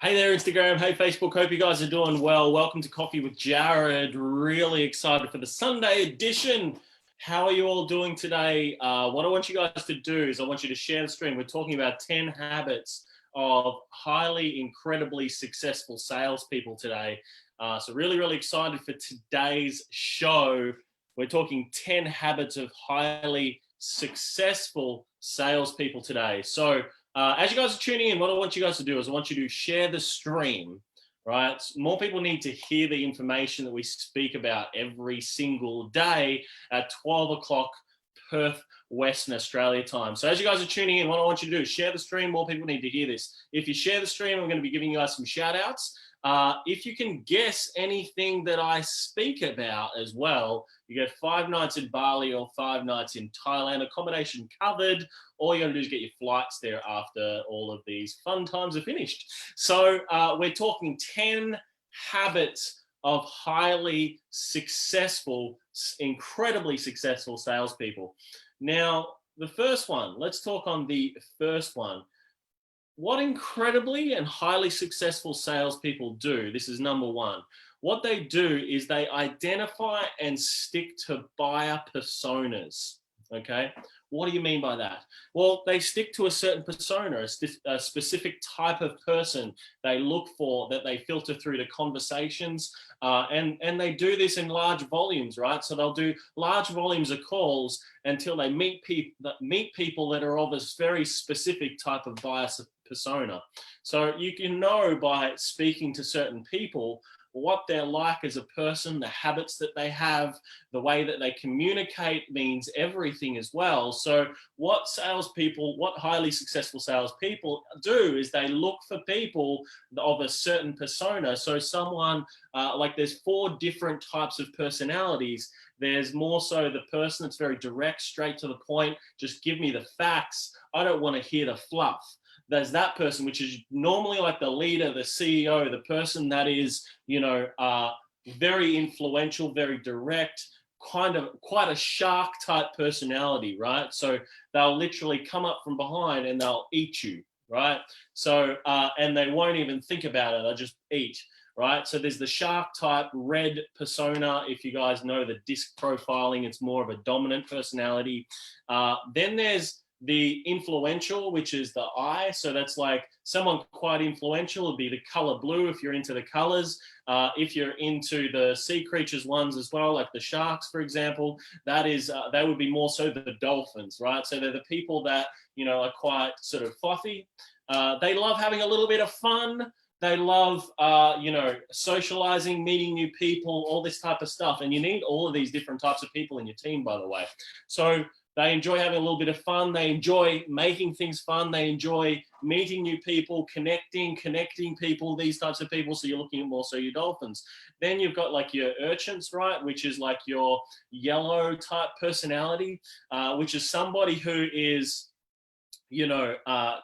Hey there, Instagram. Hey, Facebook. Hope you guys are doing well. Welcome to Coffee with Jared. Really excited for the Sunday edition. How are you all doing today? What I want you guys to do is I want you to share the screen. We're talking about 10 habits of highly, incredibly successful salespeople today. So really excited for today's show. We're talking 10 habits of highly successful salespeople today. So as you guys are tuning in, what I want you guys to do is I want you to share the stream, right? More people need to hear the information that we speak about every single day at 12 o'clock Perth, Western Australia time. So as you guys are tuning in, what I want you to do is share the stream. More people need to hear this. If you share the stream, I'm going to be giving you guys some shout outs. If you can guess anything that I speak about as well, you get 5 nights in Bali or 5 nights in Thailand, accommodation covered. All you got to do is get your flights there after all of these fun times are finished. So we're talking 10 habits of highly successful, incredibly successful salespeople. Now, the first one, let's talk on the first one. What incredibly and highly successful salespeople do, this is number one. What they do is they identify and stick to buyer personas. Okay, what do you mean by that? Well, they stick to a certain persona, a specific type of person they look for, that they filter through the conversations, and they do this in large volumes, right? So they'll do large volumes of calls until they meet people that are of a very specific type of buyer persona. So you can know by speaking to certain people what they're like as a person, the habits that they have, the way that they communicate means everything as well. So what highly successful salespeople do is they look for people of a certain persona. So someone, like there's 4 different types of personalities. There's more so the person that's very direct, straight to the point, just give me the facts. I don't want to hear the fluff. There's that person, which is normally like the leader, the CEO, the person that is, very influential, very direct, kind of quite a shark type personality, right? So they'll literally come up from behind and they'll eat you, right? So, and they won't even think about it. They'll just eat, right? So there's the shark type red persona. If you guys know the disc profiling, it's more of a dominant personality. Then there's the influential, which is the I. So that's like someone quite influential would be the color blue if you're into the colors. If you're into the sea creatures ones as well, like the sharks, for example, that would be more so the dolphins, right? So they're the people that, are quite sort of frothy. They love having a little bit of fun. They love, socializing, meeting new people, all this type of stuff. And you need all of these different types of people in your team, by the way. So they enjoy having a little bit of fun. They enjoy making things fun. They enjoy meeting new people, connecting people, these types of people. So you're looking at more so your dolphins. Then you've got like your urchins, right? Which is like your yellow type personality, which is somebody who is,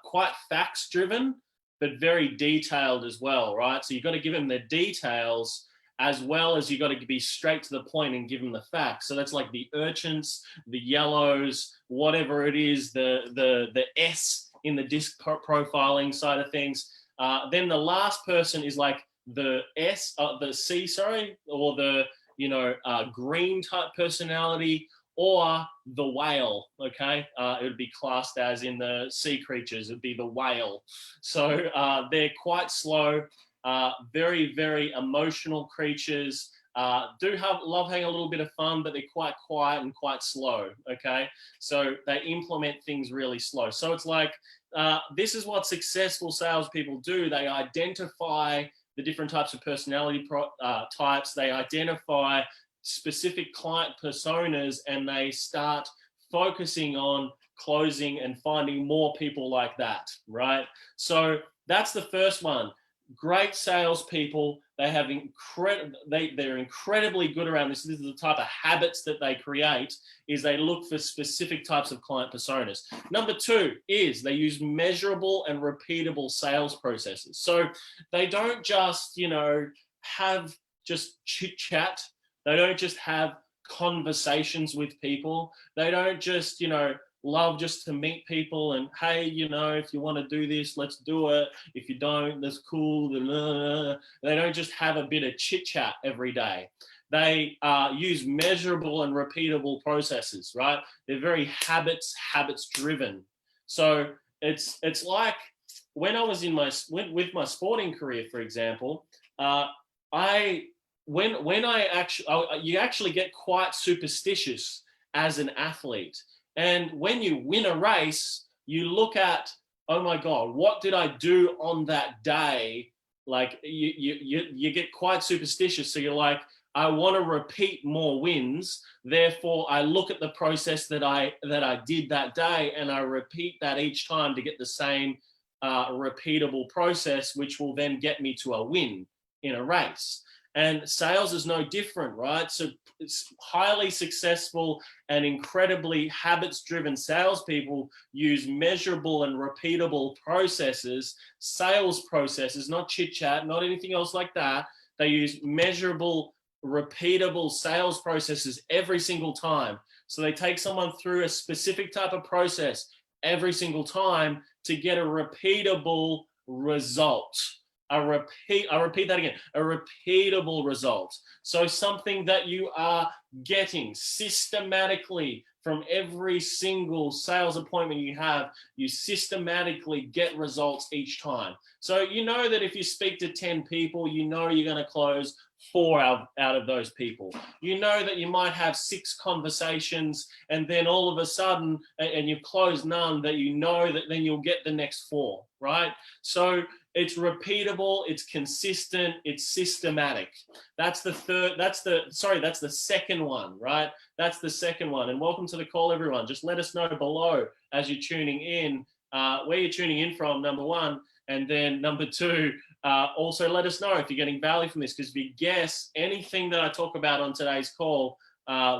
quite facts driven, but very detailed as well, right? So you've got to give them the details as well as you got to be straight to the point and give them the facts. So that's like the urchins, the yellows, whatever it is, the S in the disc profiling side of things. Then the last person is like the C, or the green type personality, or the whale. Okay, it would be classed as in the sea creatures. It'd be the whale. So they're quite slow. Very emotional creatures, love having a little bit of fun, but they're quite quiet and quite slow. Okay, so they implement things really slow. So it's like this is what successful salespeople do. They identify the different types of personality types. They identify specific client personas, and they start focusing on closing and finding more people like that, right? So that's the first one. Great salespeople, they're incredibly good around this. This is the type of habits that they create, is they look for specific types of client personas. Number 2 is they use measurable and repeatable sales processes. So they don't just, have just chit chat. They don't just have conversations with people. They don't just, love just to meet people and, hey, you know, if you want to do this, let's do it. If you don't, that's cool. They don't just have a bit of chit chat every day. They use measurable and repeatable processes, right? They're very habits driven. So it's like when I was in with my sporting career, for example, you actually get quite superstitious as an athlete. And when you win a race, you look at, oh my God, what did I do on that day? Like you get quite superstitious. So you're like, I want to repeat more wins. Therefore, I look at the process that I did that day, and I repeat that each time to get the same repeatable process, which will then get me to a win in a race. And sales is no different, right? So it's highly successful and incredibly habits-driven salespeople use measurable and repeatable processes, sales processes, not chit-chat, not anything else like that. They use measurable, repeatable sales processes every single time. So they take someone through a specific type of process every single time to get a repeatable result. I repeat that again, a repeatable result. So something that you are getting systematically from every single sales appointment you have, you systematically get results each time. So you know that if you speak to 10 people, you know you're going to close 4 out of those people. You know that you might have 6 conversations and then all of a sudden, and you've closed none, that you know that then you'll get the next 4, right? So it's repeatable, it's consistent, it's systematic. That's the second one, right? That's the second one. And welcome to the call, everyone. Just let us know below as you're tuning in, where you're tuning in from, number 1. And then number 2, also let us know if you're getting value from this, because if you guess anything that I talk about on today's call,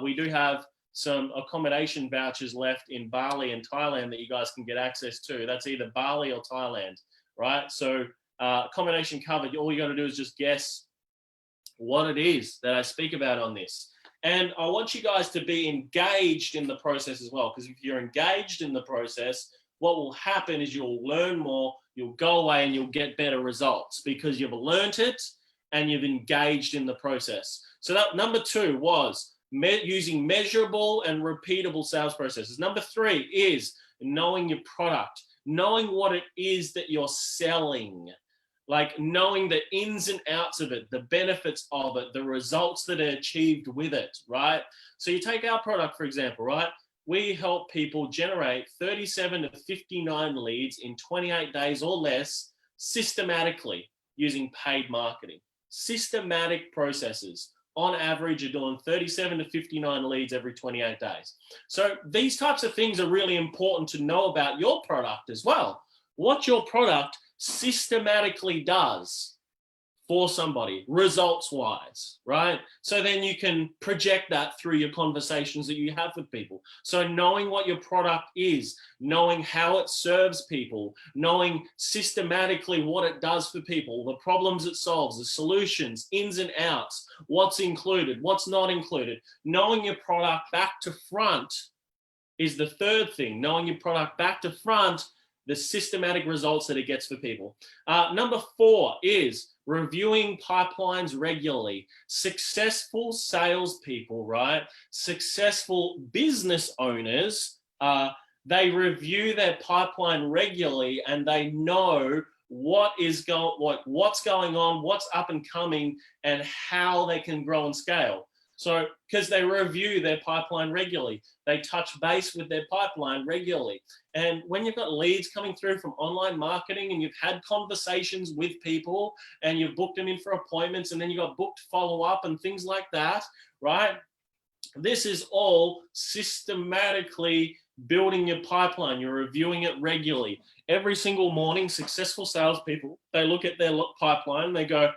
we do have some accommodation vouchers left in Bali and Thailand that you guys can get access to. That's either Bali or Thailand, right? So accommodation covered. All you got to do is just guess what it is that I speak about on this. And I want you guys to be engaged in the process as well, because if you're engaged in the process, what will happen is you'll learn more, you'll go away and you'll get better results because you've learned it and you've engaged in the process. So that number 2 was using measurable and repeatable sales processes. Number 3 is knowing your product, knowing what it is that you're selling, like knowing the ins and outs of it, the benefits of it, the results that are achieved with it, right? So you take our product, for example, right? We help people generate 37 to 59 leads in 28 days or less systematically using paid marketing. Systematic processes. On average, you're doing 37 to 59 leads every 28 days. So these types of things are really important to know about your product as well. What your product systematically does for somebody, results-wise, right? So then you can project that through your conversations that you have with people. So knowing what your product is, knowing how it serves people, knowing systematically what it does for people, the problems it solves, the solutions, ins and outs, what's included, what's not included. Knowing your product back to front is the third thing. Knowing your product back to front, the systematic results that it gets for people. Number 4 is reviewing pipelines regularly. Successful salespeople, right? Successful business owners, they review their pipeline regularly and they know what's going on, what's up and coming, and how they can grow and scale. So, because they review their pipeline regularly, they touch base with their pipeline regularly. And when you've got leads coming through from online marketing and you've had conversations with people and you've booked them in for appointments and then you got booked follow-up and things like that, right? This is all systematically building your pipeline. You're reviewing it regularly. Every single morning, successful salespeople, they look at their pipeline, they go,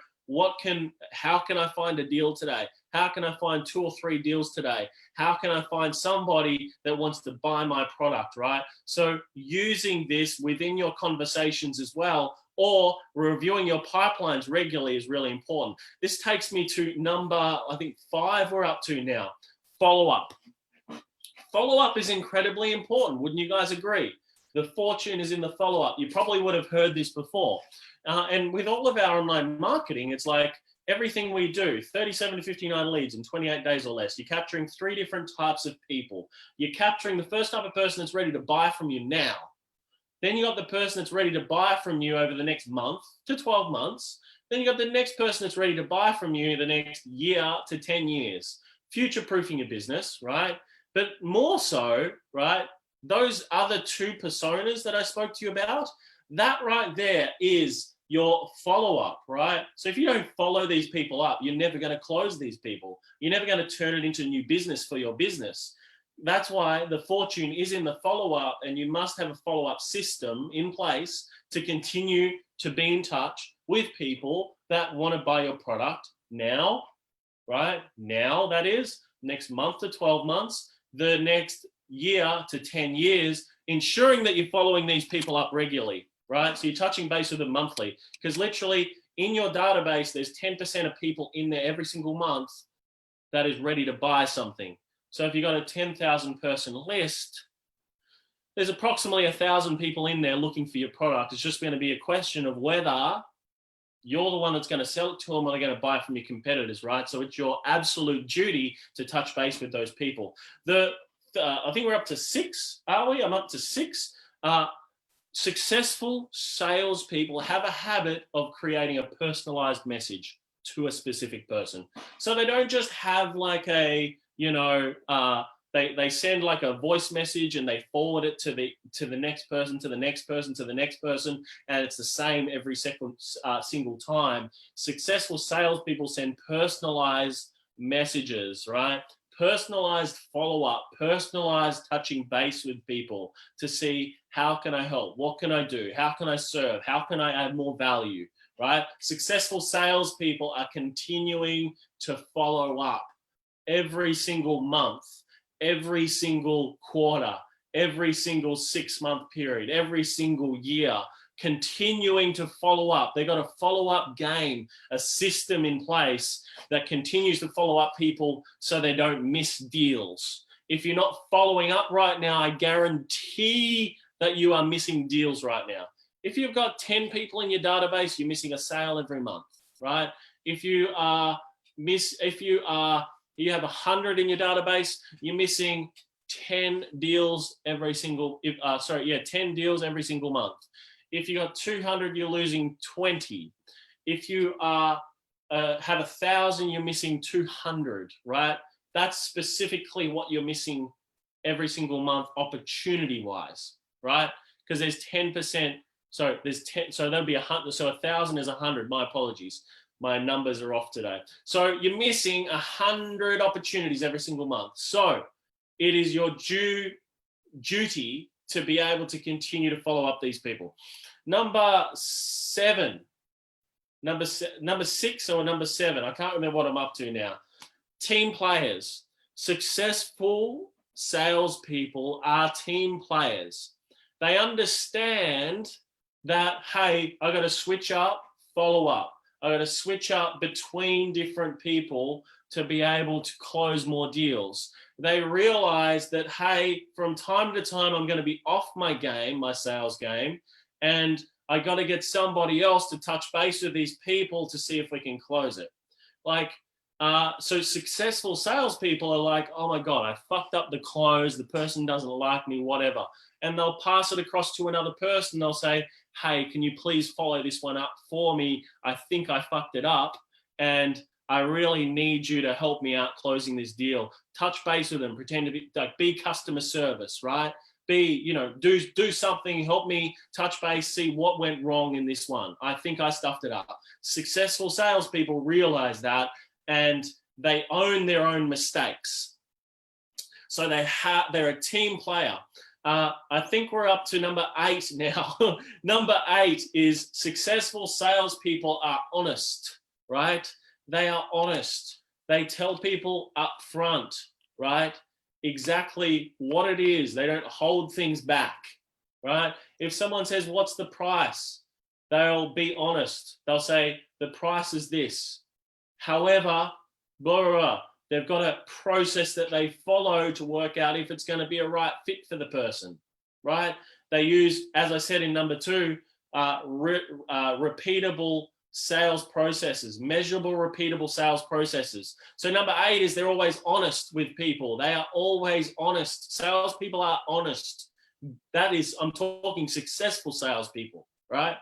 how can I find a deal today? How can I find 2 or 3 deals today? How can I find somebody that wants to buy my product, right? So using this within your conversations as well, or reviewing your pipelines regularly is really important. This takes me to number, I think 5 we're up to now, follow-up. follow-up is incredibly important. Wouldn't you guys agree? The fortune is in the follow-up. You probably would have heard this before. And with all of our online marketing, it's like everything we do, 37 to 59 leads in 28 days or less. You're capturing 3 different types of people. You're capturing the first type of person that's ready to buy from you now. Then you got the person that's ready to buy from you over the next month to 12 months. Then you got the next person that's ready to buy from you the next year to 10 years. Future-proofing your business, right? But more so, right, those other 2 personas that I spoke to you about, that right there is your follow-up, right? So if you don't follow these people up, you're never going to close these people. You're never going to turn it into new business for your business. That's why the fortune is in the follow-up, and you must have a follow-up system in place to continue to be in touch with people that want to buy your product now, right? Now, that is, next month to 12 months, the next year to 10 years, ensuring that you're following these people up regularly, right? So you're touching base with them monthly, because literally in your database, there's 10% of people in there every single month that is ready to buy something. So if you've got a 10,000 person list, there's approximately 1,000 people in there looking for your product. It's just going to be a question of whether you're the one that's going to sell it to them or they're going to buy it from your competitors, right? So it's your absolute duty to touch base with those people. I think we're up to 6, are we? I'm up to 6. Successful salespeople have a habit of creating a personalized message to a specific person. So they don't just have like a, they send like a voice message and they forward it to the next person, to the next person, to the next person, and it's the same every single time. Successful salespeople send personalized messages, right? Personalized follow-up, personalized touching base with people to see how can I help, what can I do, how can I serve, how can I add more value, right? Successful salespeople are continuing to follow up every single month, every single quarter, every single 6-month period, every single year, continuing to follow up. They've got a follow-up game, a system in place that continues to follow up people so they don't miss deals. If you're not following up right now, I guarantee that you are missing deals right now. If you've got 10 people in your database, you're missing a sale every month, right? If you have 100 in your database, you're missing 10 deals every single, 10 deals every single month. If you got 200, you're losing 20. If you have 1,000, you're missing 200, right? That's specifically what you're missing every single month, opportunity-wise, right? Because there's 10%. So there's 10. So that'll be 100. So 1,000 is 100. My apologies. My numbers are off today. So you're missing 100 opportunities every single month. So it is your duty to be able to continue to follow up these people. Number 6 or number 7, I can't remember what I'm up to now. Team players. Successful salespeople are team players. They understand that, hey, I got to switch up, follow up. I got to switch up between different people to be able to close more deals. They realize that, hey, from time to time, I'm going to be off my game, my sales game, and I got to get somebody else to touch base with these people to see if we can close it. So successful salespeople are like, oh my God, I fucked up the close. The person doesn't like me, whatever. And they'll pass it across to another person. They'll say, hey, can you please follow this one up for me? I think I fucked it up and I really need you to help me out closing this deal. Touch base with them, pretend to be customer service, right? Do something, help me touch base, see what went wrong in this one. I think I stuffed it up. Successful salespeople realize that and they own their own mistakes. So they're a team player. I think we're up to number 8 now. Number 8 is successful salespeople are honest, right? They are honest. They tell people up front, right? Exactly what it is. They don't hold things back, right? If someone says, what's the price? They'll be honest. They'll say, the price is this. However, blah, blah, blah. They've got a process that they follow to work out if it's going to be a right fit for the person, right? They use, as I said in number 2, repeatable sales processes, measurable, repeatable sales processes. So number 8 is they're always honest with people. They are always honest. Salespeople are honest. That is, I'm talking successful salespeople, right?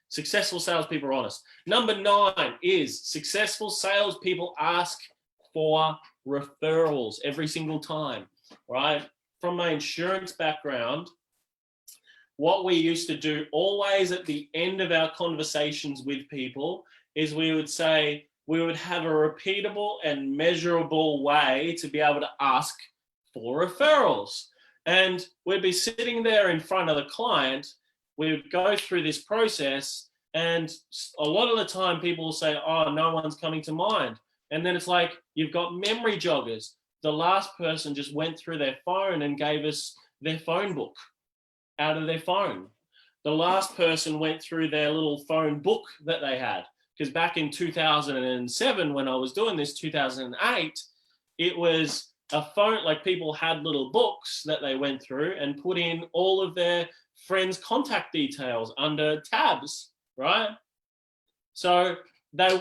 Successful salespeople are honest. Number 9 is successful salespeople ask for referrals every single time, right? From my insurance background, what we used to do always at the end of our conversations with people is we would say, we would have a repeatable and measurable way to be able to ask for referrals. And we'd be sitting there in front of the client, we would go through this process, and a lot of the time people will say, oh, no one's coming to mind. And then it's like, you've got memory joggers. The last person just went through their phone and gave us their phone book out of their phone. The last person went through their little phone book that they had. Because back in 2007, when I was doing this, 2008, it was a phone, like people had little books that they went through and put in all of their friends' contact details under tabs, right? So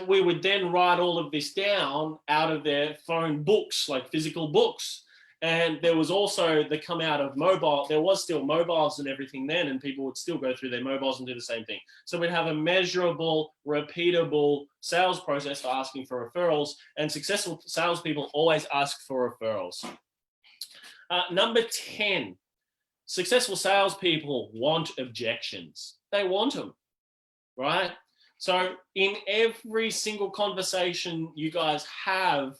we would then write all of this down out of their phone books, like physical books. And there was also the come out of mobile. There was still mobiles and everything then, and people would still go through their mobiles and do the same thing. So we'd have a measurable, repeatable sales process for asking for referrals, and successful salespeople always ask for referrals. Number 10, successful salespeople want objections. They want them, right? So in every single conversation you guys have,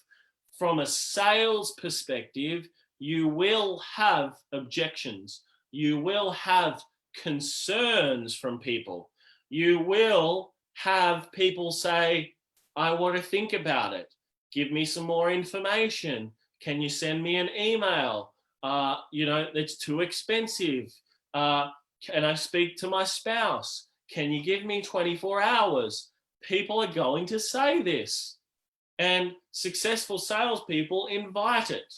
from a sales perspective, you will have objections. You will have concerns from people. You will have people say, I want to think about it. Give me some more information. Can you send me an email? It's too expensive. Can I speak to my spouse? Can you give me 24 hours? People are going to say this. And successful salespeople invite it.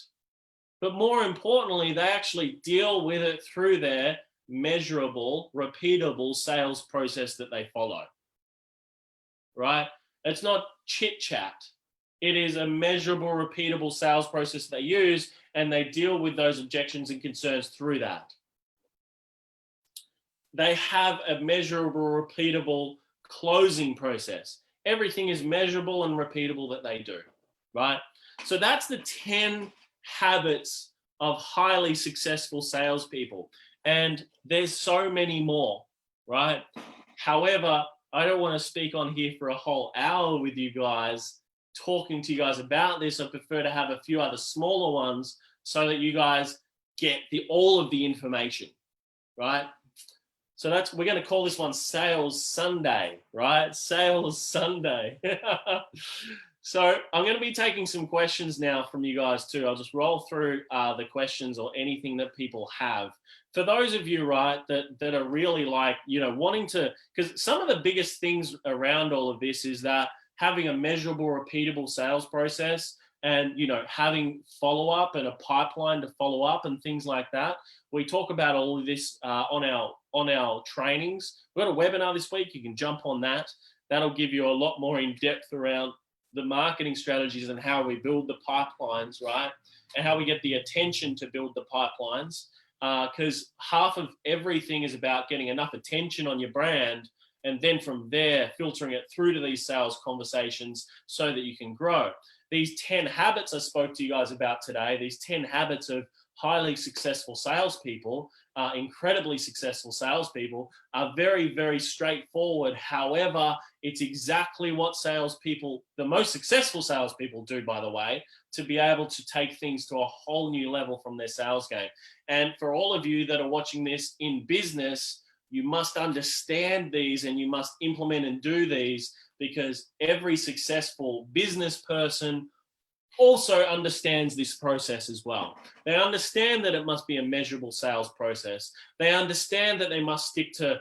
But more importantly, they actually deal with it through their measurable, repeatable sales process that they follow, right? It's not chit chat. It is a measurable, repeatable sales process they use, and they deal with those objections and concerns through that. They have a measurable, repeatable closing process. Everything is measurable and repeatable that they do, right? So that's the 10 habits of highly successful salespeople. And there's so many more, right? However, I don't want to speak on here for a whole hour with you guys, talking to you guys about this. I prefer to have a few other smaller ones so that you guys get all of the information, right? So we're going to call this one Sales Sunday, right? Sales Sunday. So I'm going to be taking some questions now from you guys too. I'll just roll through the questions or anything that people have. For those of you, right, that are really like, wanting to, because some of the biggest things around all of this is that having a measurable, repeatable sales process and, having follow-up and a pipeline to follow up and things like that. We talk about all of this on our trainings. We've got a webinar this week. You can jump on that. That'll give you a lot more in depth around the marketing strategies and how we build the pipelines, right? And how we get the attention to build the pipelines. Because half of everything is about getting enough attention on your brand, and then from there, filtering it through to these sales conversations so that you can grow. These 10 habits I spoke to you guys about today, these 10 habits of highly successful salespeople, incredibly successful salespeople, are very, very straightforward. However, it's exactly what salespeople, the most successful salespeople do, by the way, to be able to take things to a whole new level from their sales game. And for all of you that are watching this in business, you must understand these and you must implement and do these, because every successful business person, also understands this process as well. They understand that it must be a measurable sales process. They understand that they must stick to,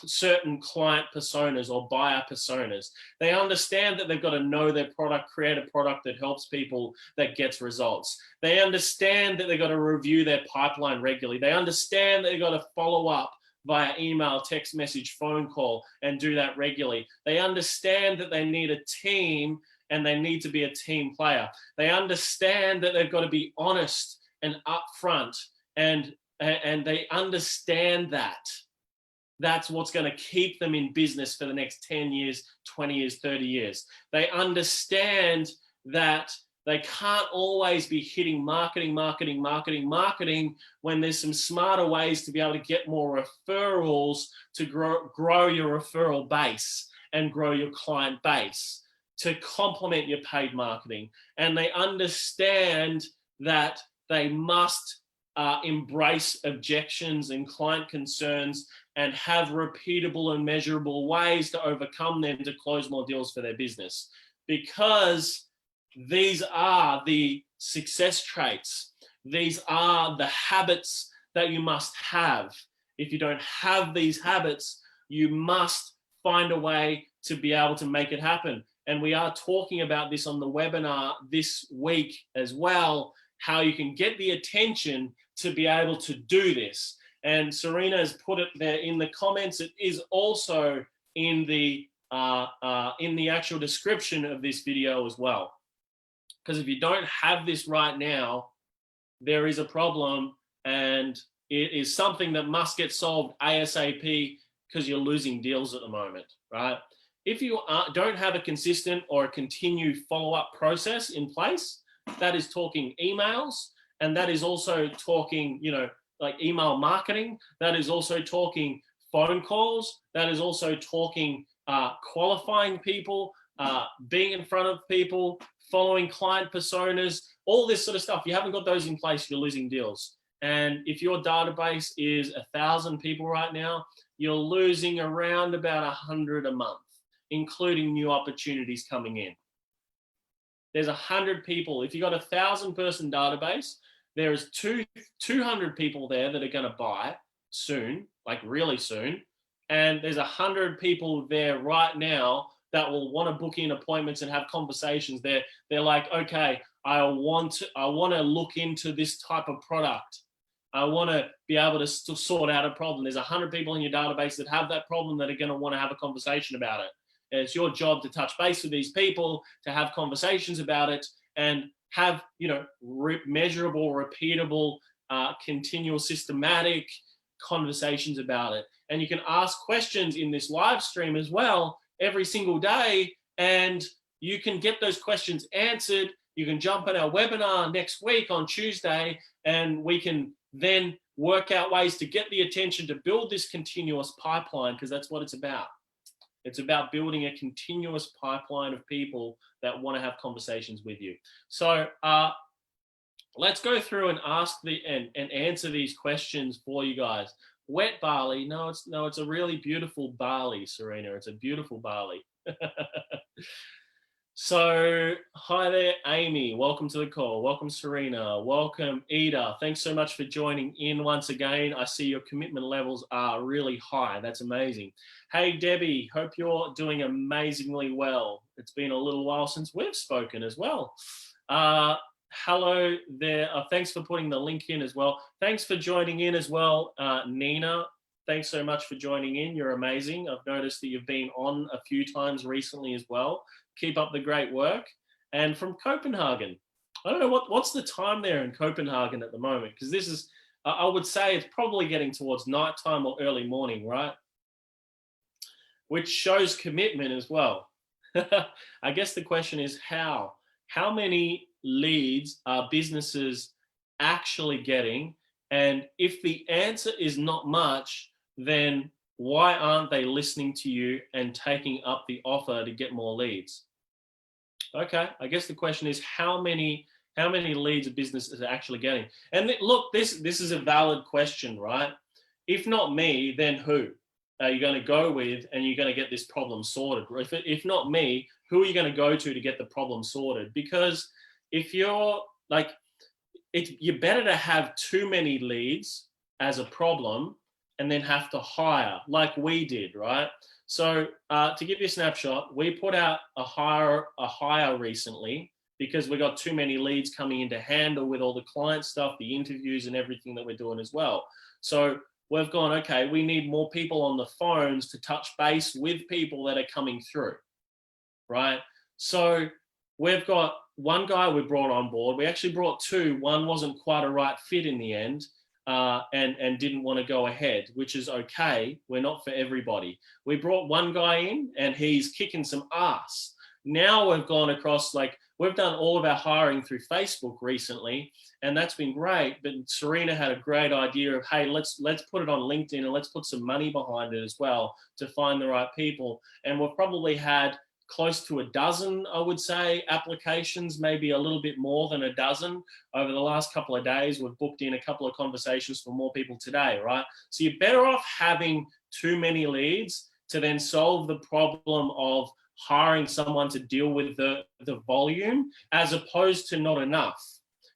certain client personas or buyer personas. They understand that they've got to know their product, create a product that helps people, that gets results. They understand that they've got to review their pipeline regularly. They understand that they've got to follow up via email, text message, phone call, and do that regularly. They understand that they need a team and they need to be a team player. They understand that they've got to be honest and upfront, and they understand that. That's what's going to keep them in business for the next 10 years, 20 years, 30 years. They understand that they can't always be hitting marketing when there's some smarter ways to be able to get more referrals to grow your referral base and grow your client base, to complement your paid marketing. And they understand that they must embrace objections and client concerns and have repeatable and measurable ways to overcome them to close more deals for their business. Because these are the success traits. These are the habits that you must have. If you don't have these habits, you must find a way to be able to make it happen. And we are talking about this on the webinar this week as well, how you can get the attention to be able to do this. And Serena has put it there in the comments. It is also in the actual description of this video as well. Because if you don't have this right now, there is a problem, and it is something that must get solved ASAP, because you're losing deals at the moment, right? If you don't have a consistent or a continued follow-up process in place, that is talking emails, and that is also talking, like email marketing, that is also talking phone calls, that is also talking qualifying people, being in front of people, following client personas, all this sort of stuff. You haven't got those in place, you're losing deals. And if your database is 1,000 people right now, you're losing around about 100 a month, including new opportunities coming in. There's 100 people. If you've got 1,000-person database, there is 200 people there that are going to buy soon, like really soon. And there's 100 people there right now that will want to book in appointments and have conversations. They're like, okay, I want to look into this type of product. I want to be able to sort out a problem. There's 100 people in your database that have that problem that are going to want to have a conversation about it. And it's your job to touch base with these people, to have conversations about it, and have, measurable, repeatable, continual, systematic conversations about it. And you can ask questions in this live stream as well every single day, and you can get those questions answered. You can jump on our webinar next week on Tuesday, and we can then work out ways to get the attention to build this continuous pipeline, because that's what it's about. It's about building a continuous pipeline of people that want to have conversations with you. So let's go through and and answer these questions for you guys. Wet barley? No, it's a really beautiful barley, Serena. It's a beautiful barley. So, hi there, Amy. Welcome to the call. Welcome, Serena. Welcome, Ida. Thanks so much for joining in once again. I see your commitment levels are really high. That's amazing. Hey, Debbie. Hope you're doing amazingly well. It's been a little while since we've spoken as well. Hello there. Thanks for putting the link in as well. Thanks for joining in as well, Nina. Thanks so much for joining in. You're amazing. I've noticed that you've been on a few times recently as well. Keep up the great work. And from Copenhagen, I don't know what's the time there in Copenhagen at the moment, because this is, I would say it's probably getting towards nighttime or early morning, right? Which shows commitment as well. I guess the question is how many leads are businesses actually getting? And if the answer is not much, then why aren't they listening to you and taking up the offer to get more leads? Okay, I guess the question is how many leads a business is actually getting? And look, this is a valid question, right? If not me, then who are you going to go with, and you're going to get this problem sorted? If not me, who are you going to go to get the problem sorted? Because if you're like, you're better to have too many leads as a problem and then have to hire like we did, right? So to give you a snapshot, we put out a hire recently because we got too many leads coming in to handle with all the client stuff, the interviews and everything that we're doing as well. So we've gone, okay, we need more people on the phones to touch base with people that are coming through, right? So we've got one guy we brought on board. We actually brought two. One wasn't quite a right fit in the end, and didn't want to go ahead, which is okay. We're not for everybody. We brought one guy in and he's kicking some ass. Now we've gone across, like, we've done all of our hiring through Facebook recently, and that's been great. But Serena had a great idea of, hey, let's put it on LinkedIn and let's put some money behind it as well to find the right people. And we've probably had close to a dozen, I would say, applications, maybe a little bit more than a dozen over the last couple of days. We've booked in a couple of conversations for more people today, right? So you're better off having too many leads to then solve the problem of hiring someone to deal with the volume, as opposed to not enough.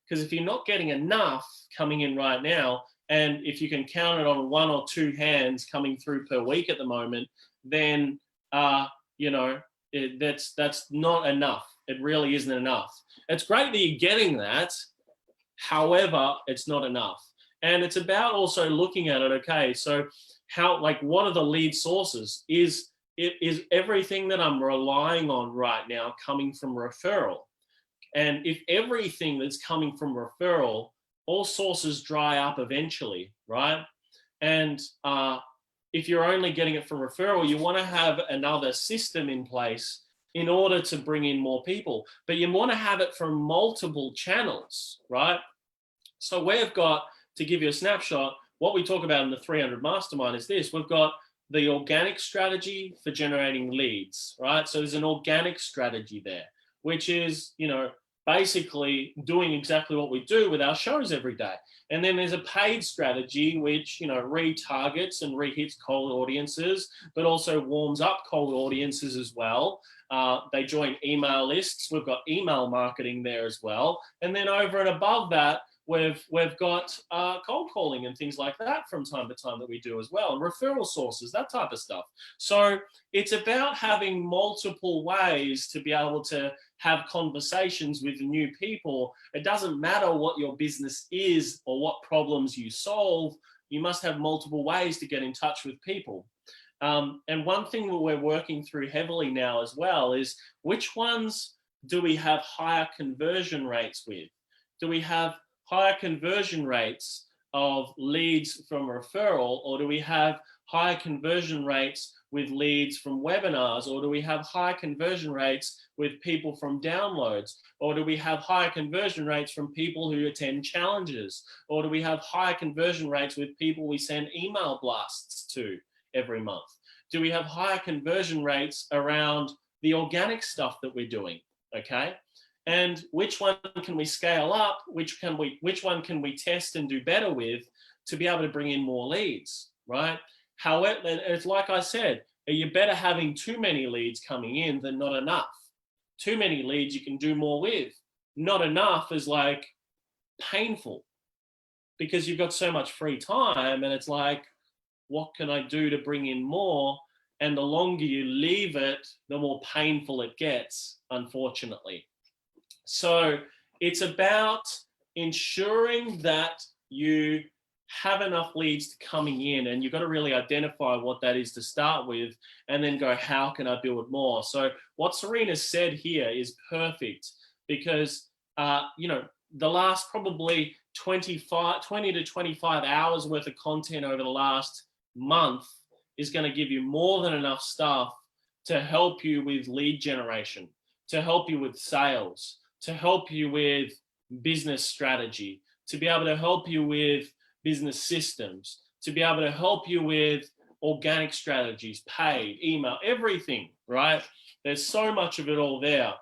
Because if you're not getting enough coming in right now, and if you can count it on one or two hands coming through per week at the moment, then that's not enough. It really isn't enough. It's great that you're getting that. However, it's not enough. And it's about also looking at it. Okay, so what are the lead sources? Is everything that I'm relying on right now coming from referral? And if everything that's coming from referral, all sources dry up eventually, right? And if you're only getting it from referral, you want to have another system in place in order to bring in more people. But you want to have it from multiple channels, right? So we've got, to give you a snapshot, what we talk about in the 300 Mastermind is this. We've got the organic strategy for generating leads, right? So there's an organic strategy there, which is, basically doing exactly what we do with our shows every day. And then there's a paid strategy, which, retargets and rehits cold audiences, but also warms up cold audiences as well. They join email lists. We've got email marketing there as well. And then over and above that, we've got cold calling and things like that from time to time that we do as well, and referral sources, that type of stuff. So it's about having multiple ways to be able to have conversations with new people. It doesn't matter what your business is or what problems you solve. You must have multiple ways to get in touch with people. And one thing that we're working through heavily now as well is, which ones do we have higher conversion rates with? Do we have higher conversion rates of leads from referral, or do we have higher conversion rates with leads from webinars, or do we have higher conversion rates with people from downloads, or do we have higher conversion rates from people who attend challenges, or do we have higher conversion rates with people we send email blasts to every month? Do we have higher conversion rates around the organic stuff that we're doing? Okay. And which one can we scale up? Which one can we test and do better with to be able to bring in more leads, right? However, it's like I said, you're better having too many leads coming in than not enough. Too many leads you can do more with. Not enough is like painful, because you've got so much free time, and it's like, what can I do to bring in more? And the longer you leave it, the more painful it gets, unfortunately. So it's about ensuring that you have enough leads coming in, and you've got to really identify what that is to start with, and then go, how can I build more? So what Serena said here is perfect, because, the last probably 20 to 25 hours worth of content over the last month is going to give you more than enough stuff to help you with lead generation, to help you with sales, to help you with business strategy, to be able to help you with business systems, to be able to help you with organic strategies, paid, email, everything, right? There's so much of it all there.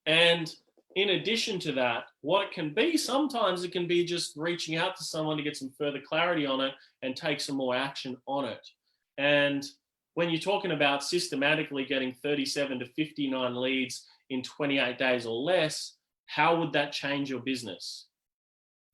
And in addition to that, what it can be, sometimes it can be just reaching out to someone to get some further clarity on it and take some more action on it. And when you're talking about systematically getting 37 to 59 leads in 28 days or less, how would that change your business?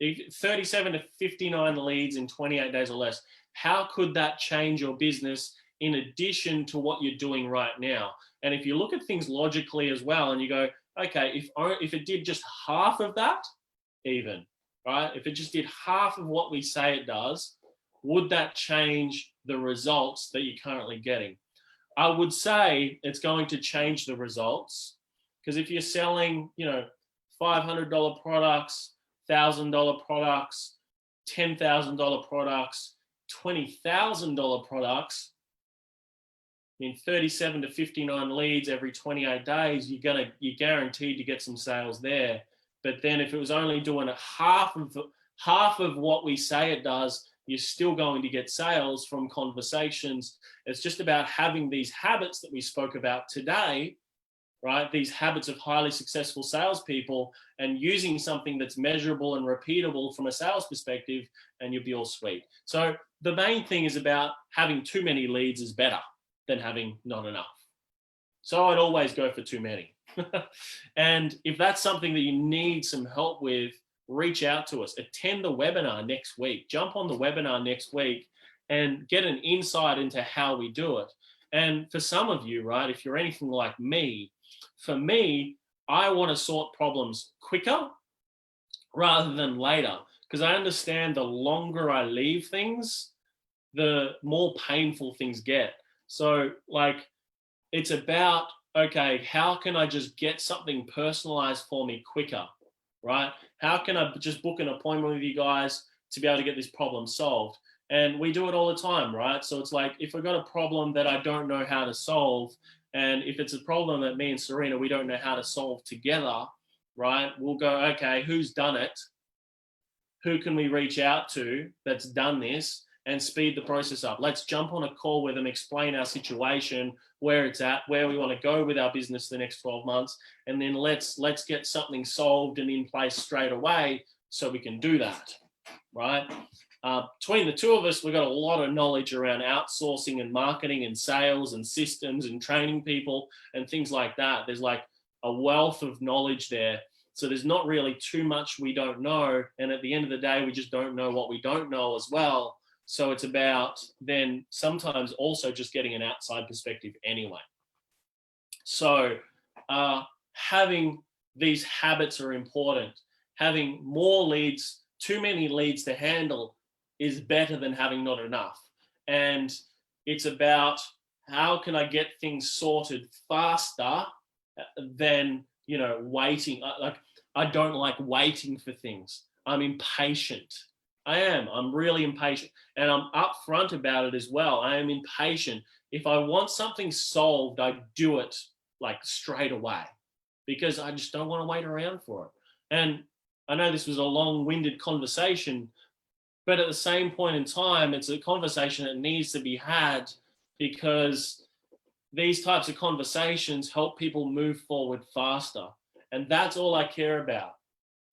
37 to 59 leads in 28 days or less. How could that change your business in addition to what you're doing right now? And if you look at things logically as well, and you go, okay, if it did just half of that, even, right? If it just did half of what we say it does, would that change the results that you're currently getting? I would say it's going to change the results, because if you're selling, $500 products, $1,000 products, $10,000 products, $20,000 products, in 37 to 59 leads every 28 days, you're guaranteed to get some sales there. But then if it was only doing half of what we say it does, you're still going to get sales from conversations. It's just about having these habits that we spoke about today, right? These habits of highly successful salespeople, and using something that's measurable and repeatable from a sales perspective, and you'll be all sweet. So the main thing is about having too many leads is better than having not enough. So I'd always go for too many. And if that's something that you need some help with, reach out to us. Attend the webinar next week. Jump on the webinar next week and get an insight into how we do it. And for some of you, right, if you're anything like me, for me, I want to sort problems quicker rather than later, because I understand the longer I leave things, the more painful things get. So like, it's about, okay, how can I just get something personalized for me quicker, right? How can I just book an appointment with you guys to be able to get this problem solved? And we do it all the time, right? So it's like, if I've got a problem that I don't know how to solve, and if it's a problem that me and Serena, we don't know how to solve together, right? We'll go, okay, who's done it? Who can we reach out to that's done this, and speed the process up? Let's jump on a call with them, explain our situation, where it's at, where we want to go with our business the next 12 months. And then let's get something solved and in place straight away so we can do that, right? Between the two of us, we've got a lot of knowledge around outsourcing and marketing and sales and systems and training people and things like that. There's like a wealth of knowledge there. So there's not really too much we don't know. And at the end of the day, we just don't know what we don't know as well. So it's about then sometimes also just getting an outside perspective anyway. So having these habits are important. Having more leads, too many leads to handle, is better than having not enough. And it's about, how can I get things sorted faster than, waiting. I don't like waiting for things. I'm impatient. I'm really impatient, and I'm upfront about it as well. I am impatient. If I want something solved, I do it like straight away, because I just don't want to wait around for it. And I know this was a long-winded conversation, but at the same point in time, it's a conversation that needs to be had, because these types of conversations help people move forward faster. And that's all I care about.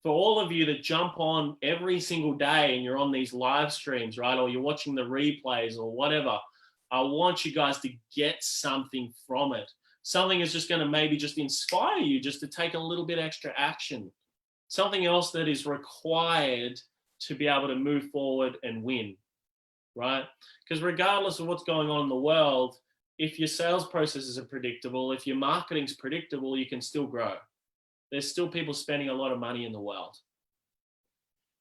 For all of you that jump on every single day and you're on these live streams, right? Or you're watching the replays or whatever, I want you guys to get something from it. Something is just going to maybe just inspire you just to take a little bit extra action. Something else that is required to be able to move forward and win, right? Because regardless of what's going on in the world, if your sales processes are predictable, if your marketing's predictable, you can still grow. There's still people spending a lot of money in the world.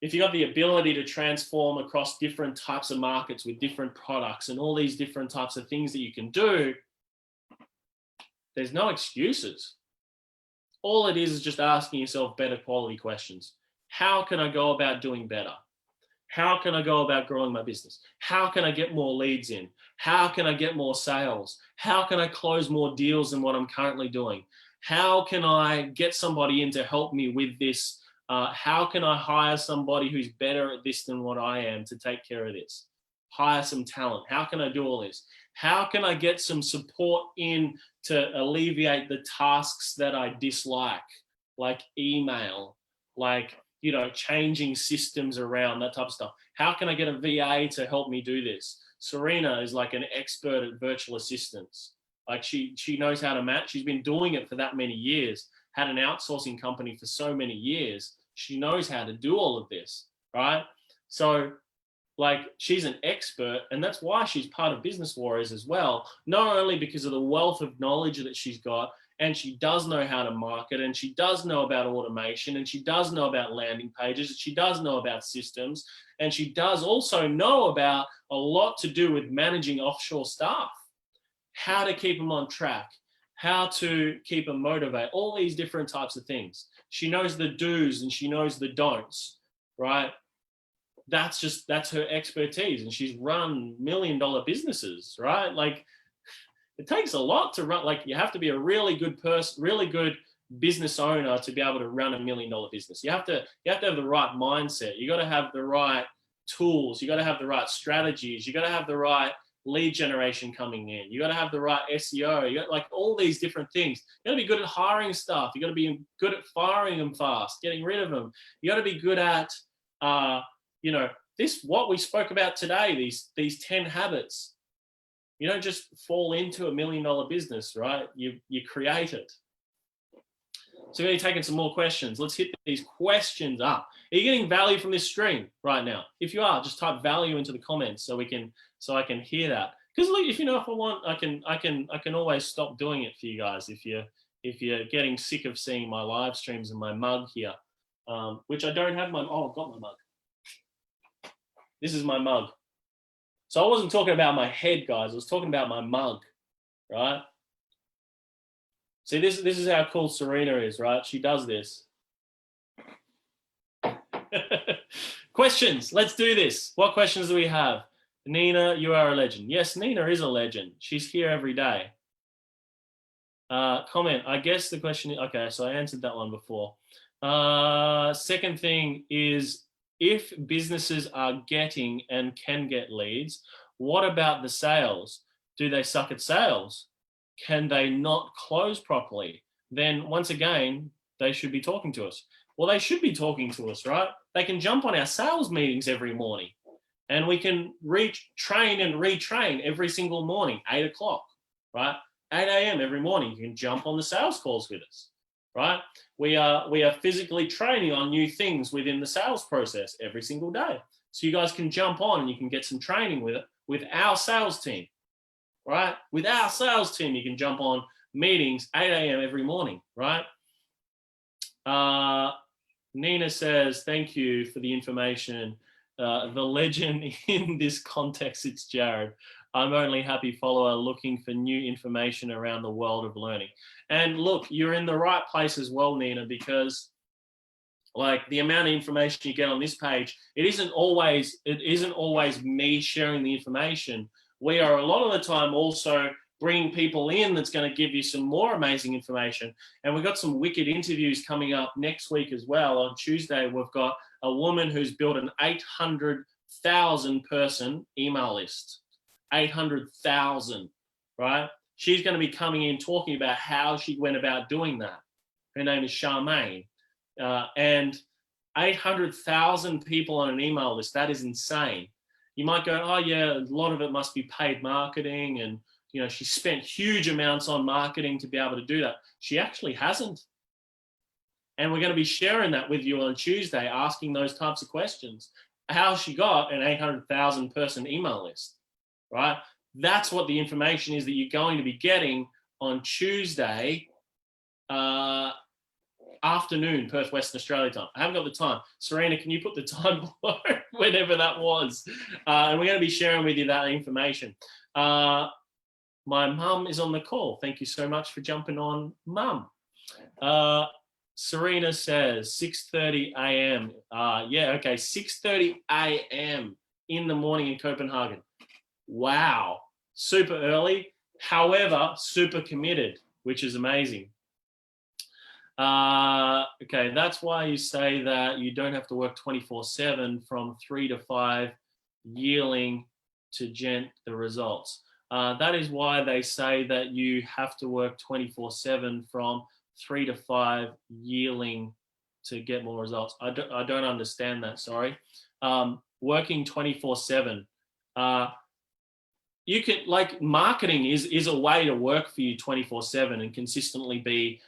If you've got the ability to transform across different types of markets with different products and all these different types of things that you can do, there's no excuses. All it is just asking yourself better quality questions. How can I go about doing better? How can I go about growing my business? How can I get more leads in? How can I get more sales? How can I close more deals than what I'm currently doing? How can I get somebody in to help me with this? How can I hire somebody who's better at this than what I am to take care of this? Hire some talent. How can I do all this? How can I get some support in to alleviate the tasks that I dislike, like email, like, changing systems around, that type of stuff? How can I get a VA to help me do this? Serena is like an expert at virtual assistants. Like she knows how to match. She's been doing it for that many years, had an outsourcing company for so many years. She knows how to do all of this, right? So like she's an expert, and that's why she's part of Business Warriors as well, not only because of the wealth of knowledge that she's got, and she does know how to market, and she does know about automation, and she does know about landing pages, and she does know about systems, and she does also know about a lot to do with managing offshore staff, how to keep them on track, how to keep them motivated, all these different types of things. She knows the do's and she knows the don'ts, right? That's her expertise, and she's run $1 million businesses, right? Like it takes a lot to run. Like you have to be a really good person, really good business owner to be able to run $1 million business. You have to have the right mindset. You got to have the right tools. You got to have the right strategies. You got to have the right lead generation coming in. You got to have the right SEO. You got like all these different things. You got to be good at hiring staff. You got to be good at firing them fast, getting rid of them. You got to be good at this, what we spoke about today, these 10 habits. You don't just fall into $1 million business, right? You create it. So we're taking some more questions. Let's hit these questions up. Are you getting value from this stream right now? If you are, just type value into the comments so I can hear that. Because look, if I want, I can always stop doing it for you guys if you're getting sick of seeing my live streams and my mug here, which I don't have I've got my mug. This is my mug. So I wasn't talking about my head, guys. I was talking about my mug, right? See, this is how cool Serena is, right? She does this. Questions. Let's do this. What questions do we have? Nina, you are a legend. Yes, Nina is a legend. She's here every day. Comment. I guess the question. Okay, so I answered that one before. Second thing is, if businesses are getting and can get leads, what about the sales? Do they suck at sales? Can they not close properly? Then once again, they should be talking to us. Well, they should be talking to us, right? They can jump on our sales meetings every morning, and we can train and retrain every single morning, 8 o'clock, right? 8 a.m. every morning, you can jump on the sales calls with us, right? We are physically training on new things within the sales process every single day. So you guys can jump on and you can get some training with our sales team, right? With our sales team, you can jump on meetings 8 a.m. every morning, right? Nina says, thank you for the information. The legend in this context, it's Jared. I'm only happy follower looking for new information around the world of learning. And look, you're in the right place as well, Nina, because like the amount of information you get on this page, it isn't always me sharing the information. We are a lot of the time also bringing people in that's going to give you some more amazing information. And we've got some wicked interviews coming up next week as well. On Tuesday, we've got a woman who's built an 800,000 person email list. 800,000, right? She's going to be coming in talking about how she went about doing that. Her name is Charmaine. And 800,000 people on an email list, that is insane. You might go, oh yeah, a lot of it must be paid marketing, and she spent huge amounts on marketing to be able to do that. She actually hasn't. And we're going to be sharing that with you on Tuesday, asking those types of questions. How she got an 800,000 person email list, right? That's what the information is that you're going to be getting on Tuesday afternoon, Perth, Western Australia time. I haven't got the time. Serena, can you put the time below, whenever that was? And we're going to be sharing with you that information. My mum is on the call. Thank you so much for jumping on, Mum. Serena says 6:30 a.m. Yeah, okay, 6:30 a.m. in the morning in Copenhagen. Wow, super early. However, super committed, which is amazing. Okay, that's why you say that you don't have to work 24/7 from 3 to 5 yielding to gent the results. That is why they say that you have to work 24/7 from 3 to 5 yielding to get more results. I don't understand that, sorry. Working 24/7. you can, like, marketing is a way to work for you 24/7 and consistently be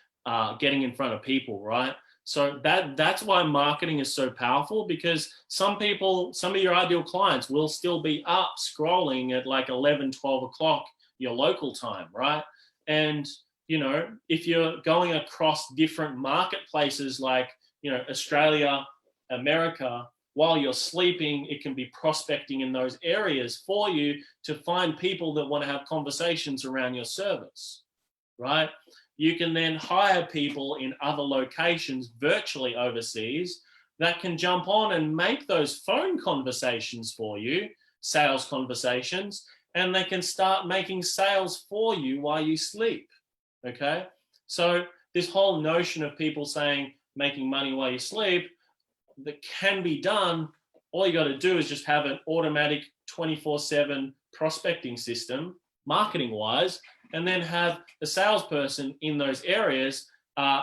getting in front of people, right? So that's why marketing is so powerful, because some people, some of your ideal clients will still be up scrolling at like 11, 12 o'clock your local time, right? And, you know, if you're going across different marketplaces like, you know, Australia, America, while you're sleeping, it can be prospecting in those areas for you to find people that want to have conversations around your service, right? You can then hire people in other locations virtually overseas that can jump on and make those phone conversations for you, sales conversations, and they can start making sales for you while you sleep, okay? So this whole notion of people saying making money while you sleep, that can be done. All you got to do is just have an automatic 24/7 prospecting system, marketing wise, and then have the salesperson in those areas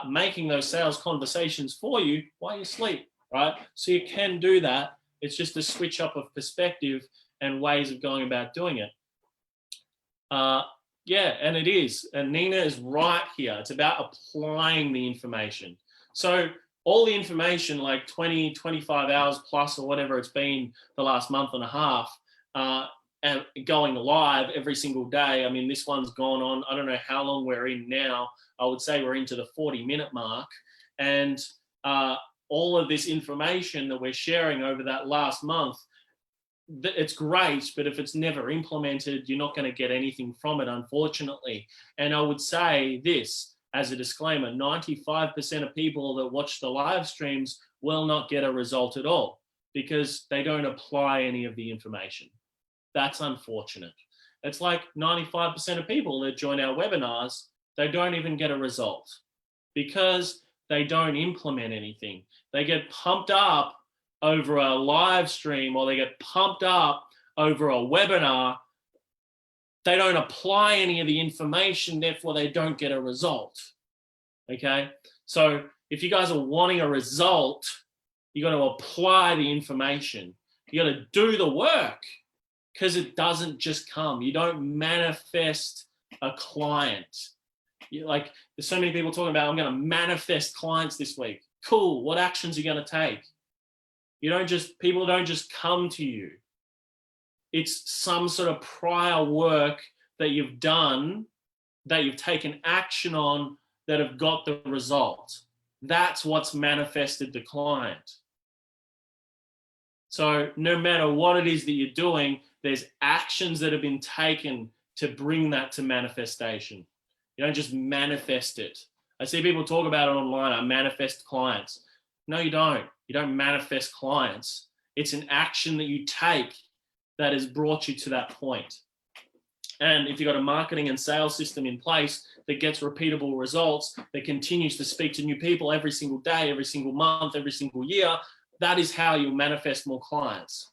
making those sales conversations for you while you sleep, right? So you can do that. It's just a switch up of perspective and ways of going about doing it. Yeah, and it is. And Nina is right here. It's about applying the information. So all the information, like 20, 25 hours plus or whatever it's been the last month and a half, and going live every single day. I mean, this one's gone on, I don't know how long we're in now. I would say we're into the 40-minute mark. And all of this information that we're sharing over that last month, it's great, but if it's never implemented, you're not going to get anything from it, unfortunately. And I would say this as a disclaimer: 95% of people that watch the live streams will not get a result at all because they don't apply any of the information. That's unfortunate. It's like 95% of people that join our webinars, they don't even get a result because they don't implement anything. They get pumped up over a live stream, or they get pumped up over a webinar. They don't apply any of the information, therefore they don't get a result. Okay? So if you guys are wanting a result, you got to apply the information. You got to do the work, because it doesn't just come. You don't manifest a client. Like, there's so many people talking about, I'm going to manifest clients this week. Cool. What actions are you going to take? People don't just come to you. It's some sort of prior work that you've done, that you've taken action on, that have got the result. That's what's manifested the client. So no matter what it is that you're doing, there's actions that have been taken to bring that to manifestation. You don't just manifest it. I see people talk about it online. I manifest clients. No, you don't. You don't manifest clients. It's an action that you take that has brought you to that point. And if you've got a marketing and sales system in place that gets repeatable results, that continues to speak to new people every single day, every single month, every single year, that is how you'll manifest more clients,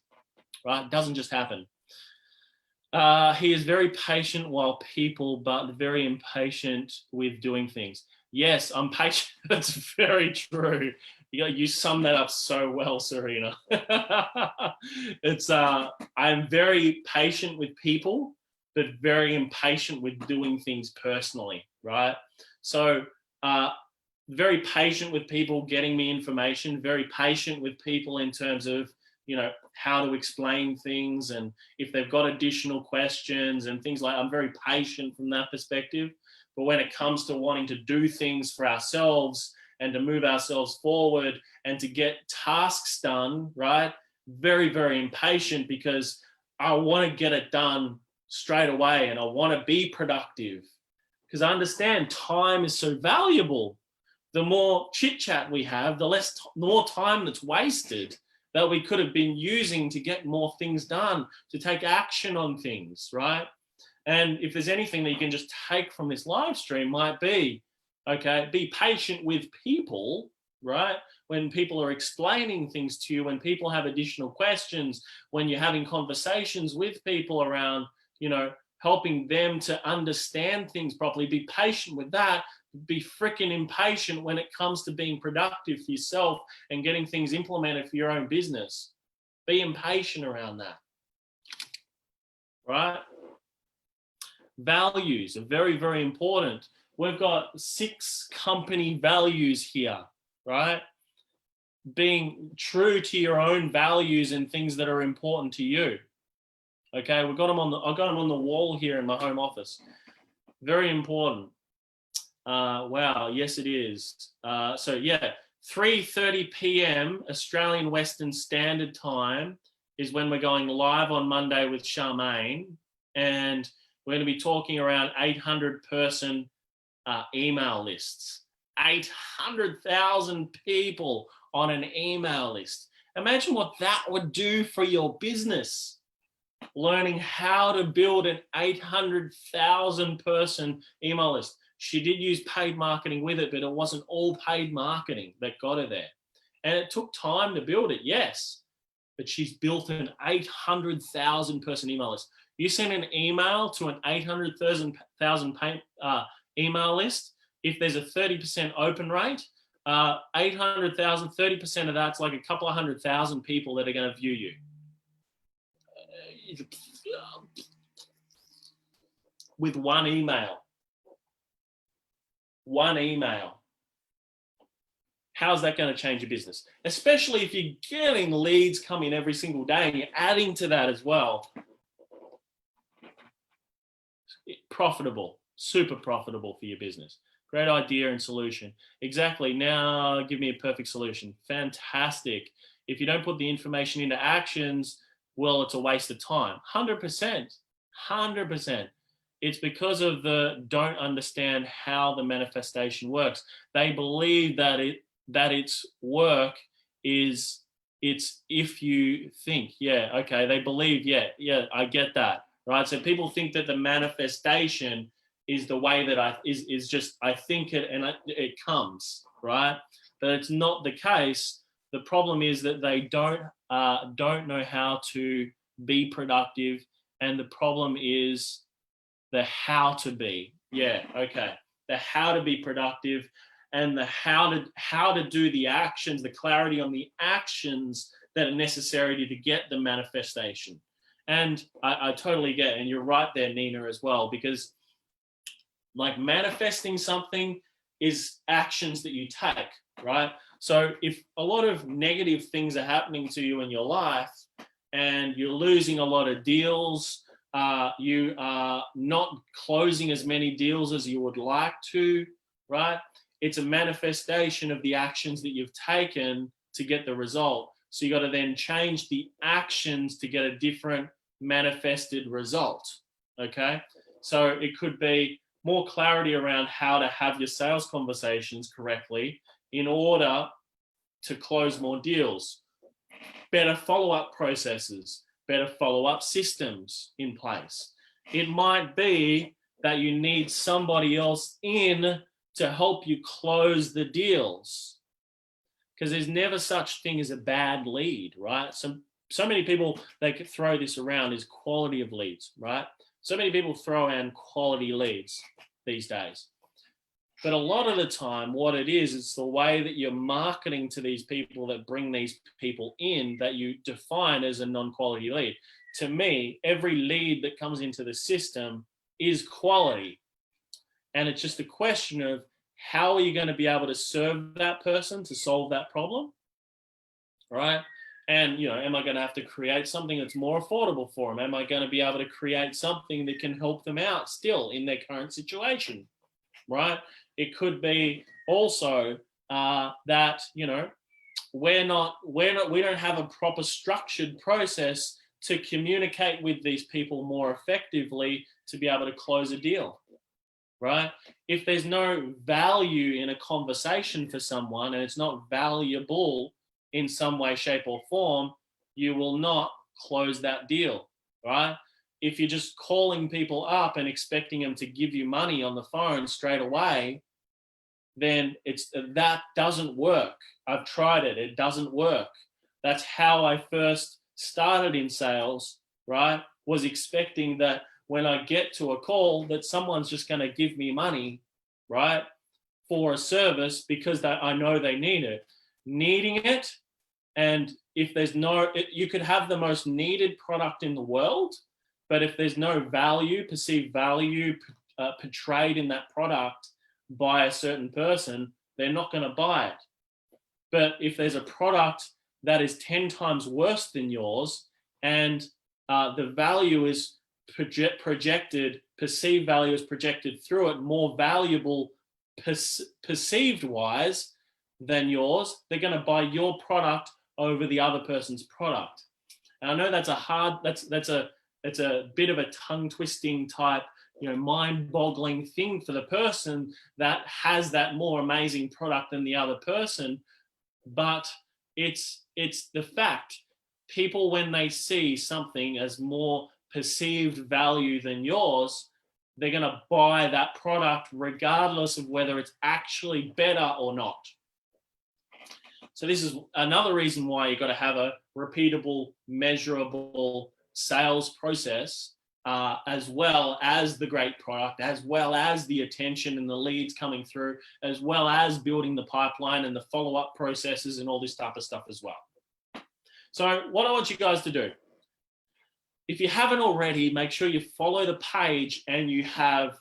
right? It doesn't just happen. He is very patient while people, but very impatient with doing things. Yes, I'm patient. That's very true. You sum that up so well, Serena. I'm very patient with people, but very impatient with doing things personally, right? So very patient with people getting me information, very patient with people in terms of, how to explain things, and if they've got additional questions and things like, I'm very patient from that perspective. But when it comes to wanting to do things for ourselves and to move ourselves forward and to get tasks done, right? Very, very impatient, because I want to get it done straight away and I want to be productive, because I understand time is so valuable. The more chit chat we have, the more time that's wasted that we could have been using to get more things done, to take action on things, right? And if there's anything that you can just take from this live stream, might be, okay, be patient with people, right? When people are explaining things to you, when people have additional questions, when you're having conversations with people around, helping them to understand things properly, be patient with that. Be freaking impatient when it comes to being productive for yourself and getting things implemented for your own business. Be impatient around that, right? Values are very, very important. We've got 6 company values here, right? Being true to your own values and things that are important to you. Okay, I've got them on the wall here in my home office. Very important. Wow, yes it is. So yeah, 3:30 p.m. Australian Western Standard Time is when we're going live on Monday with Charmaine, and we're going to be talking around 800 person email lists. 800,000 people on an email list. Imagine what that would do for your business. Learning how to build an 800,000 person email list. She did use paid marketing with it, but it wasn't all paid marketing that got her there. And it took time to build it, yes, but she's built an 800,000 person email list. You send an email to an 800,000 email list, if there's a 30% open rate, 800,000, 30% of that's like a couple of 100,000 people that are going to view you. With one email. One email. How's that going to change your business? Especially if you're getting leads coming every single day and you're adding to that as well. Profitable, super profitable for your business. Great idea and solution. Exactly. Now give me a perfect solution. Fantastic. If you don't put the information into actions, well, it's a waste of time. 100%. 100%. It's because of the don't understand how the manifestation works. They believe that its work is it's if you think. Yeah, okay. They believe, yeah, I get that. Right. So people think that the manifestation is the way that is just I think it and it comes, right? But it's not the case. The problem is that they don't know how to be productive, and the problem is the how to be. Yeah, okay. The how to be productive and the how to do the actions, the clarity on the actions that are necessary to get the manifestation. And I totally get it. And you're right there, Nina, as well, because like manifesting something is actions that you take, right? So if a lot of negative things are happening to you in your life and you're losing a lot of deals, you are not closing as many deals as you would like to, right? It's a manifestation of the actions that you've taken to get the result. So you got to then change the actions to get a different manifested result, okay? So it could be more clarity around how to have your sales conversations correctly in order to close more deals, better follow-up processes, better follow-up systems in place. It might be that you need somebody else in to help you close the deals, because there's never such thing as a bad lead, right? So many people, they could throw this around as quality of leads, right? So many people throw around quality leads these days. But a lot of the time, what it is, it's the way that you're marketing to these people that bring these people in that you define as a non-quality lead. To me, every lead that comes into the system is quality. And it's just a question of how are you going to be able to serve that person to solve that problem, right? And, am I going to have to create something that's more affordable for them? Am I going to be able to create something that can help them out still in their current situation, right? It could be also that, we don't have a proper structured process to communicate with these people more effectively to be able to close a deal, right? If there's no value in a conversation for someone and it's not valuable in some way, shape or form, you will not close that deal, right? If you're just calling people up and expecting them to give you money on the phone straight away, then that doesn't work. I've tried it. It doesn't work. That's how I first started in sales, right? Was expecting that when I get to a call that someone's just going to give me money, right, for a service because I know they need it. Needing it, and if there's you could have the most needed product in the world, But if there's no value, perceived value portrayed in that product by a certain person, they're not going to buy it. But if there's a product that is 10 times worse than yours, and the value is projected, perceived value is projected through it, more valuable perceived wise than yours, they're going to buy your product over the other person's product. And I know that's a bit of a tongue twisting type, mind boggling thing for the person that has that more amazing product than the other person. But it's the fact. People, when they see something as more perceived value than yours, they're going to buy that product regardless of whether it's actually better or not. So this is another reason why you've got to have a repeatable, measurable sales process, as well as the great product, as well as the attention and the leads coming through, as well as building the pipeline and the follow-up processes and all this type of stuff as well. So what I want you guys to do, if you haven't already, make sure you follow the page and you have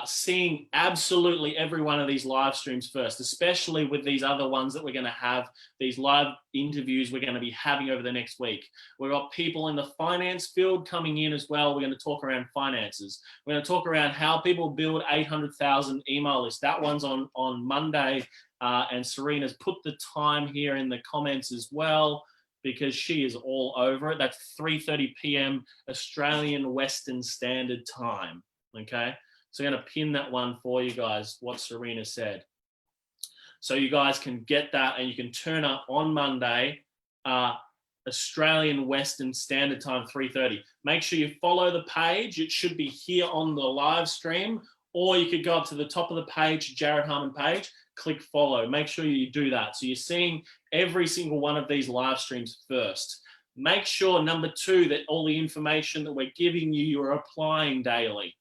seeing absolutely every one of these live streams first, especially with these other ones that we're going to have, these live interviews we're going to be having over the next week. We've got people in the finance field coming in as well. We're going to talk around finances. We're going to talk around how people build 800,000 email lists. That one's on Monday, and Serena's put the time here in the comments as well, because she is all over it. That's 3:30 p.m. Australian Western Standard Time, okay? So I'm going to pin that one for you guys, what Serena said. So you guys can get that and you can turn up on Monday, Australian Western Standard Time, 3:30. Make sure you follow the page. It should be here on the live stream, or you could go up to the top of the page, Jared Harmon page, click follow. Make sure you do that. So you're seeing every single one of these live streams first. Make sure, number two, that all the information that we're giving you, you're applying daily.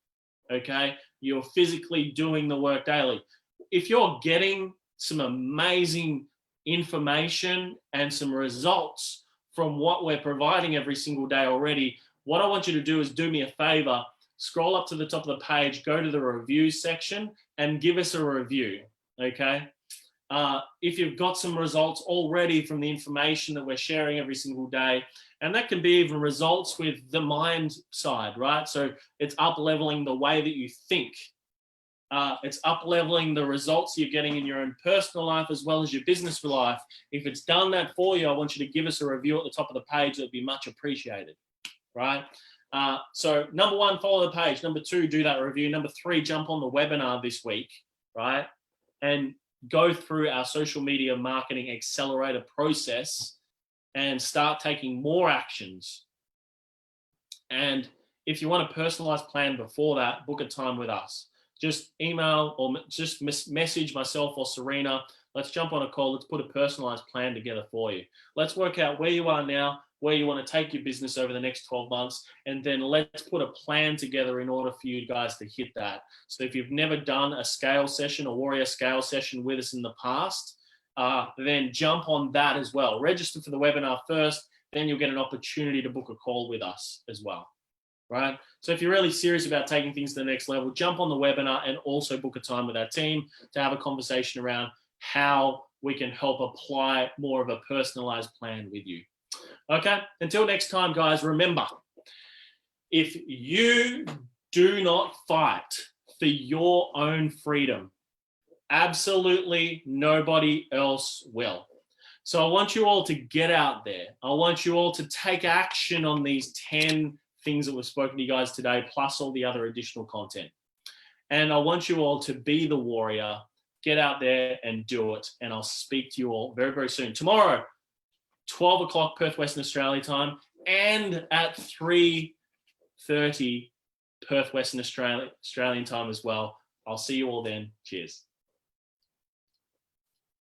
Okay, you're physically doing the work daily. If you're getting some amazing information and some results from what we're providing every single day already, what I want you to do is do me a favor, scroll up to the top of the page, go to the review section and give us a review, okay? If you've got some results already from the information that we're sharing every single day, and that can be even results with the mind side, right? So it's up-leveling the way that you think. It's up-leveling the results you're getting in your own personal life as well as your business life. If it's done that for you, I want you to give us a review at the top of the page. That'd be much appreciated, right? So number one, follow the page. Number two, do that review. Number three, jump on the webinar this week, right? And go through our social media marketing accelerator process and start taking more actions. And if you want a personalized plan before that, book a time with us. Just email or just message myself or Serena. Let's jump on a call. Let's put a personalized plan together for you. Let's work out where you are now, where you want to take your business over the next 12 months, and then let's put a plan together in order for you guys to hit that. So if you've never done a scale session, a warrior scale session with us in the past, then jump on that as well. Register for the webinar first, then you'll get an opportunity to book a call with us as well, right? So if you're really serious about taking things to the next level, jump on the webinar and also book a time with our team to have a conversation around how we can help apply more of a personalized plan with you. Okay, until next time, guys, remember, if you do not fight for your own freedom, absolutely nobody else will. So I want you all to get out there. I want you all to take action on these 10 things that we've spoken to you guys today, plus all the other additional content. And I want you all to be the warrior. Get out there and do it. And I'll speak to you all very, very soon. Tomorrow, 12 o'clock Perth, Western Australia time, and at 3:30 Perth, Western Australian time as well. I'll see you all then. Cheers.